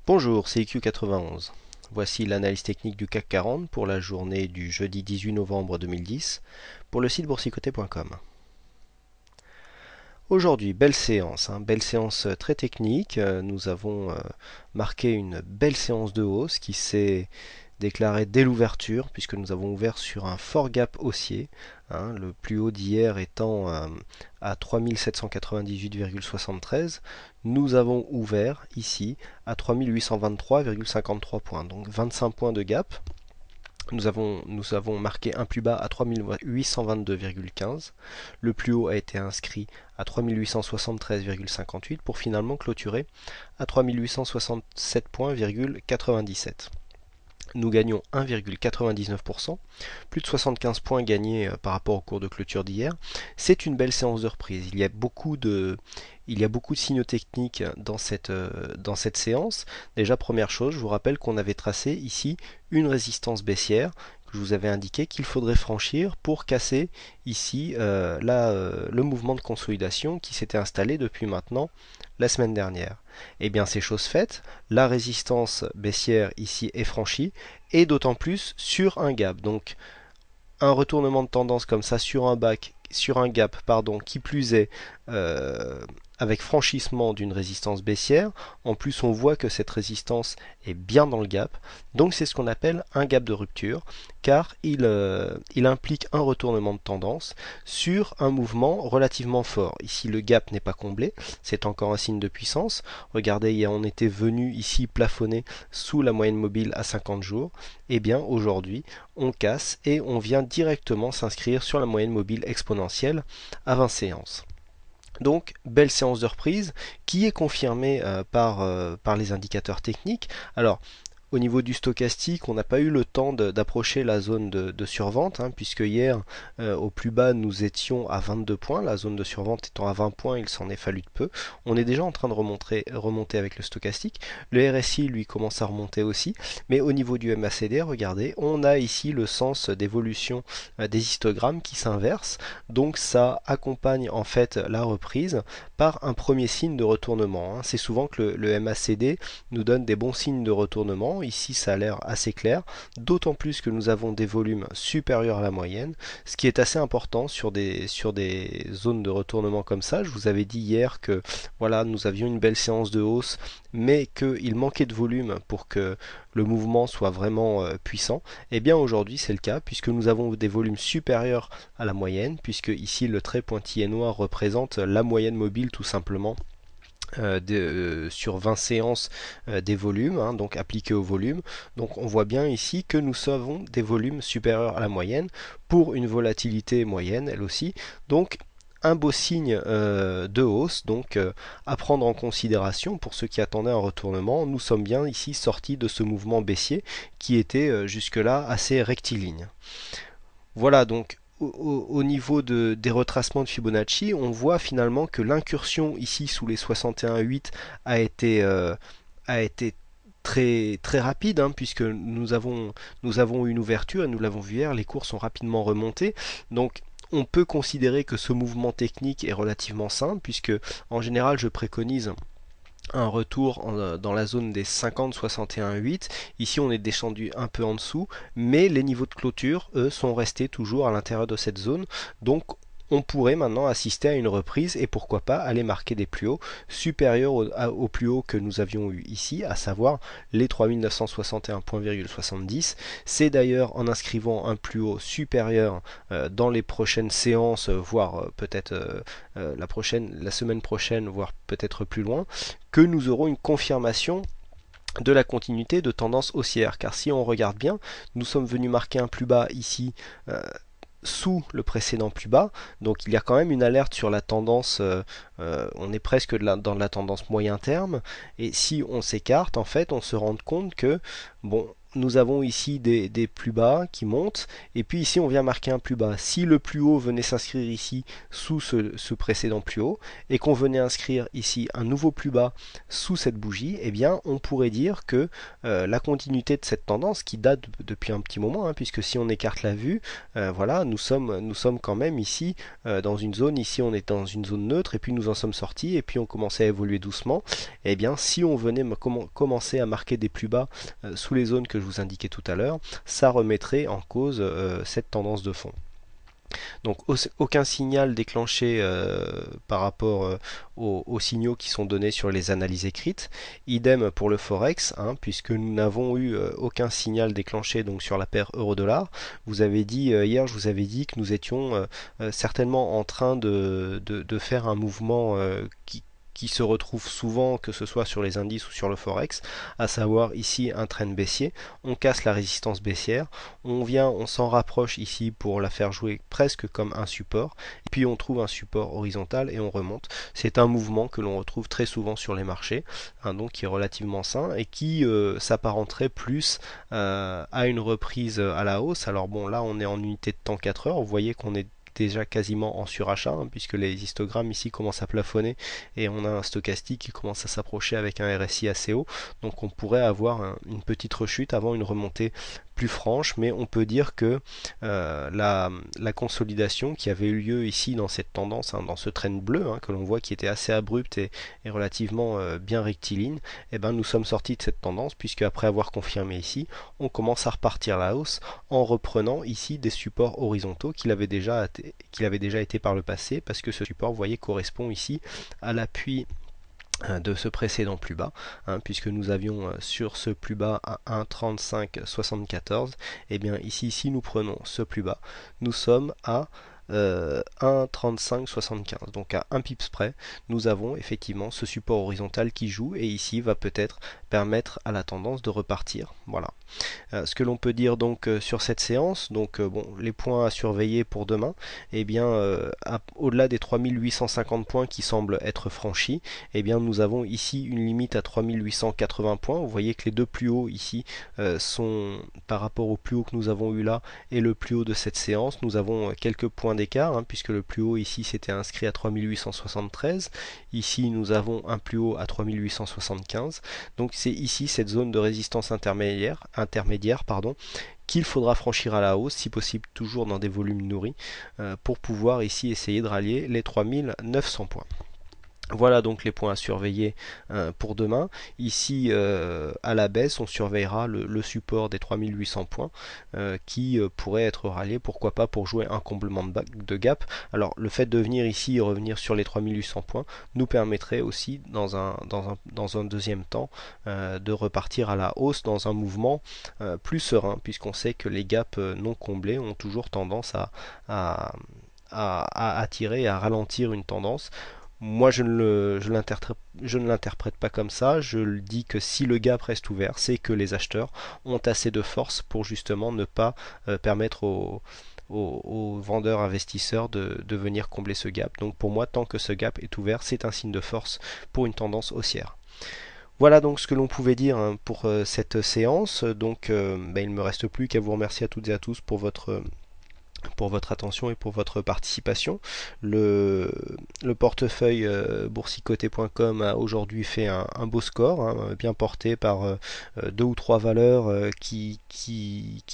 Bonjour, c'est IQ91. Voici l'analyse technique du CAC 40 pour la journée du jeudi 18 novembre 2010 pour le site boursicoté.com. Aujourd'hui, belle séance, belle séance très technique. Nous avons marqué une belle séance de hausse qui s'est déclarée dès l'ouverture, puisque nous avons ouvert sur un fort gap haussier, le plus haut d'hier étant à 3798,73. Nous avons ouvert ici à 3823,53 points, donc 25 points de gap. Nous avons marqué un plus bas à 3822,15. Le plus haut a été inscrit à 3873,58 pour finalement clôturer à 3867,97 points. Nous gagnons 1,99%, plus de 75 points gagnés par rapport au cours de clôture d'hier. C'est une belle séance de reprise. Il y a beaucoup de signaux techniques dans cette séance. Déjà, première chose, je vous rappelle qu'on avait tracé ici une résistance baissière que je vous avais indiqué qu'il faudrait franchir pour casser ici le mouvement de consolidation qui s'était installé depuis maintenant la semaine dernière. Eh bien, c'est chose faite. La résistance baissière ici est franchie et d'autant plus sur un gap. Donc, un retournement de tendance comme ça sur un gap, qui plus est avec franchissement d'une résistance baissière. En plus, on voit que cette résistance est bien dans le gap. Donc, c'est ce qu'on appelle un gap de rupture, car il implique un retournement de tendance sur un mouvement relativement fort. Ici, le gap n'est pas comblé, c'est encore un signe de puissance. Regardez, on était venu ici plafonner sous la moyenne mobile à 50 jours. Et bien, aujourd'hui, on casse et on vient directement s'inscrire sur la moyenne mobile exponentielle à 20 séances. Donc, belle séance de reprise qui est confirmée par les indicateurs techniques. Alors, au niveau du stochastique, on n'a pas eu le temps d'approcher la zone de survente, puisque hier, au plus bas, nous étions à 22 points. La zone de survente étant à 20 points, il s'en est fallu de peu. On est déjà en train de remonter avec le stochastique. Le RSI, lui, commence à remonter aussi. Mais au niveau du MACD, regardez, on a ici le sens d'évolution des histogrammes qui s'inversent. Donc, ça accompagne en fait la reprise par un premier signe de retournement. C'est souvent que le MACD nous donne des bons signes de retournement. Ici, ça a l'air assez clair, d'autant plus que nous avons des volumes supérieurs à la moyenne, ce qui est assez important sur des zones de retournement comme ça. Je vous avais dit hier que voilà, nous avions une belle séance de hausse, mais qu'il manquait de volume pour que le mouvement soit vraiment puissant. Et bien aujourd'hui, c'est le cas, puisque nous avons des volumes supérieurs à la moyenne, puisque ici, le trait pointillé noir représente la moyenne mobile tout simplement. Sur 20 séances des volumes, donc appliqués au volume. Donc on voit bien ici que nous avons des volumes supérieurs à la moyenne pour une volatilité moyenne elle aussi. Donc un beau signe de hausse, donc à prendre en considération pour ceux qui attendaient un retournement. Nous sommes bien ici sortis de ce mouvement baissier qui était jusque-là assez rectiligne. Voilà donc au niveau des retracements de Fibonacci, on voit finalement que l'incursion ici sous les 61,8 a été très, très rapide, puisque nous avons une ouverture et nous l'avons vu hier, les cours sont rapidement remontés. Donc on peut considérer que ce mouvement technique est relativement simple, puisque en général je préconise un retour dans la zone des 50-61,8. Ici on est descendu un peu en dessous, mais les niveaux de clôture, eux, sont restés toujours à l'intérieur de cette zone. Donc on pourrait maintenant assister à une reprise et pourquoi pas aller marquer des plus hauts supérieurs au plus haut que nous avions eu ici, à savoir les 3961,70. C'est d'ailleurs en inscrivant un plus haut supérieur dans les prochaines séances, voire peut-être la semaine prochaine, voire peut-être plus loin, que nous aurons une confirmation de la continuité de tendance haussière. Car si on regarde bien, nous sommes venus marquer un plus bas ici sous le précédent plus bas, donc il y a quand même une alerte sur la tendance, on est presque dans la tendance moyen terme, et si on s'écarte, en fait, on se rend compte que, bon, nous avons ici des plus bas qui montent, et puis ici on vient marquer un plus bas. Si le plus haut venait s'inscrire ici sous ce précédent plus haut, et qu'on venait inscrire ici un nouveau plus bas sous cette bougie, eh bien on pourrait dire que la continuité de cette tendance, qui date depuis un petit moment, hein, puisque si on écarte la vue, voilà, nous sommes quand même ici dans une zone, ici on est dans une zone neutre, et puis nous en sommes sortis, et puis on commençait à évoluer doucement. Eh bien si on venait commencer à marquer des plus bas sous les zones que je vous indiquais tout à l'heure, ça remettrait en cause cette tendance de fond. Donc aucun signal déclenché par rapport aux signaux qui sont donnés sur les analyses écrites. Idem pour le Forex, hein, puisque nous n'avons eu aucun signal déclenché donc sur la paire euro-dollar. Vous avez dit hier, je vous avais dit que nous étions certainement en train de faire un mouvement qui se retrouve souvent, que ce soit sur les indices ou sur le Forex, à savoir ici un trend baissier. On casse la résistance baissière, on s'en rapproche ici pour la faire jouer presque comme un support, et puis on trouve un support horizontal et on remonte. C'est un mouvement que l'on retrouve très souvent sur les marchés, hein, donc qui est relativement sain et qui s'apparenterait plus à une reprise à la hausse. Alors bon, là on est en unité de temps 4 heures, vous voyez qu'on est déjà quasiment en surachat, hein, puisque les histogrammes ici commencent à plafonner et on a un stochastique qui commence à s'approcher avec un RSI assez haut, donc on pourrait avoir une petite rechute avant une remontée plus franche, mais on peut dire que la consolidation qui avait eu lieu ici dans cette tendance, hein, dans ce trend bleu, hein, que l'on voit qui était assez abrupt et relativement bien rectiligne, eh ben, nous sommes sortis de cette tendance, puisque après avoir confirmé ici, on commence à repartir à la hausse en reprenant ici des supports horizontaux qu'il avait déjà été par le passé, parce que ce support, vous voyez, correspond ici à l'appui de ce précédent plus bas, hein, puisque nous avions sur ce plus bas à 1,3574, et bien ici, si nous prenons ce plus bas, nous sommes à 1,3575, donc à 1 pips près, nous avons effectivement ce support horizontal qui joue, et ici va peut-être permettre à la tendance de repartir. Voilà. Ce que l'on peut dire donc sur cette séance, donc bon, les points à surveiller pour demain, eh bien au-delà des 3850 points qui semblent être franchis, eh bien nous avons ici une limite à 3880 points. Vous voyez que les deux plus hauts ici sont par rapport au plus haut que nous avons eu là et le plus haut de cette séance, nous avons quelques points d'écart, hein, puisque le plus haut ici s'était inscrit à 3873, ici nous avons un plus haut à 3875, donc c'est ici cette zone de résistance intermédiaire qu'il faudra franchir à la hausse, si possible toujours dans des volumes nourris, pour pouvoir ici essayer de rallier les 3900 points. Voilà donc les points à surveiller pour demain. Ici à la baisse, on surveillera le support des 3800 points qui pourrait être rallié, pourquoi pas, pour jouer un comblement de gap. Alors le fait de venir ici et revenir sur les 3800 points nous permettrait aussi dans un deuxième temps de repartir à la hausse dans un mouvement plus serein, puisqu'on sait que les gaps non comblés ont toujours tendance à attirer et à ralentir une tendance. Moi, je ne l'interprète pas comme ça. Je le dis que si le gap reste ouvert, c'est que les acheteurs ont assez de force pour justement ne pas permettre aux vendeurs investisseurs de venir combler ce gap. Donc pour moi, tant que ce gap est ouvert, c'est un signe de force pour une tendance haussière. Voilà donc ce que l'on pouvait dire, hein, pour cette séance. Donc il ne me reste plus qu'à vous remercier à toutes et à tous pour votre attention et pour votre participation. Le portefeuille boursicoté.com a aujourd'hui fait un beau score, hein, bien porté par deux ou trois valeurs qui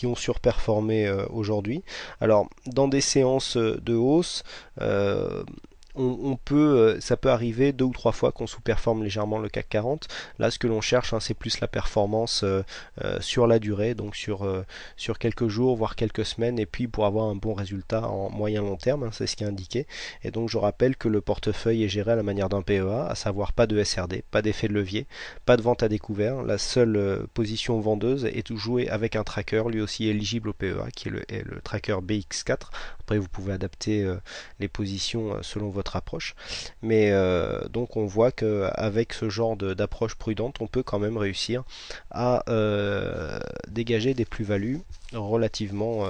ont surperformé aujourd'hui. Alors dans des séances de hausse, ça peut arriver deux ou trois fois qu'on sous-performe légèrement le CAC 40. Là, ce que l'on cherche, hein, c'est plus la performance sur la durée, donc sur quelques jours, voire quelques semaines, et puis pour avoir un bon résultat en moyen-long terme, hein, c'est ce qui est indiqué. Et donc, je rappelle que le portefeuille est géré à la manière d'un PEA, à savoir pas de SRD, pas d'effet de levier, pas de vente à découvert. La seule position vendeuse est jouée avec un tracker, lui aussi éligible au PEA, qui est le tracker BX4. Après, vous pouvez adapter les positions selon votre approche, mais donc on voit qu'avec ce genre d'approche prudente, on peut quand même réussir à dégager des plus-values relativement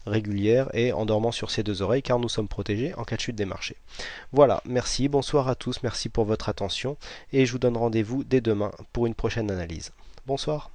régulières et en dormant sur ses deux oreilles, car nous sommes protégés en cas de chute des marchés. Voilà, merci, bonsoir à tous, merci pour votre attention, et je vous donne rendez-vous dès demain pour une prochaine analyse. Bonsoir.